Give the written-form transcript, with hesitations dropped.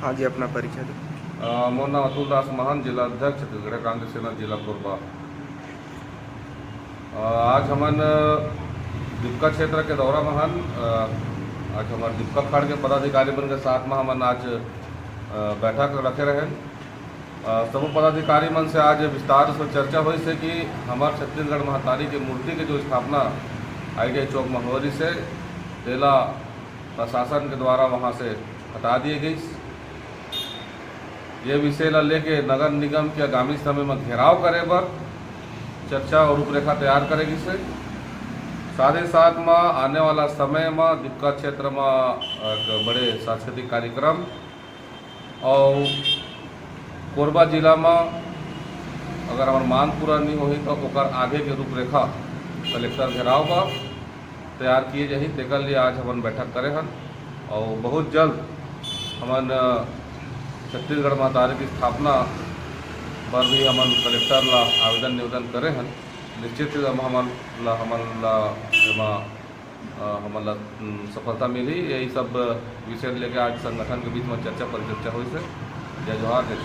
हाँ जी, अपना परिचय दो। मोर नाम अतुल दास महन, जिला अध्यक्ष छत्तीसगढ़ कांग्रेस सेना जिला कोरबा। आज हमन दीपका क्षेत्र के दौरा में हन। आज हमारे दीपका खंड के पदाधिकारी बन के साथ में हमन आज बैठक रखे रहे। समूह पदाधिकारी मन से आज विस्तार से चर्चा हुई से कि हमारे छत्तीसगढ़ महतारी की मूर्ति की जो स्थापना आई गई चौक महोरी से तेला प्रशासन के द्वारा वहाँ से हटा दी गई। ये विषय ला लेके नगर निगम के आगामी समय में घेराव करे बर चर्चा और रूपरेखा तैयार करेगी से साथ ही साथ में आने वाला समय में दीपका क्षेत्र में एक बड़े सांस्कृतिक कार्यक्रम और कोरबा जिला में अगर हमार मांग पूरा नहीं होही तो ओकर आगे के रूपरेखा कलेक्टर घेराव का तैयार किए जाही। तेकर लिए आज हमन बैठक करे हन और बहुत जल्द हमन छत्तीसगढ़ महतारी की स्थापना पर भी हमन कलेक्टर ला आवेदन निवेदन करे हन। निश्चित हमन ला सफलता मिली। यही सब विषय लेके आज संगठन के बीच में चर्चा परिचर्चा हुई से। जय जोहार। जय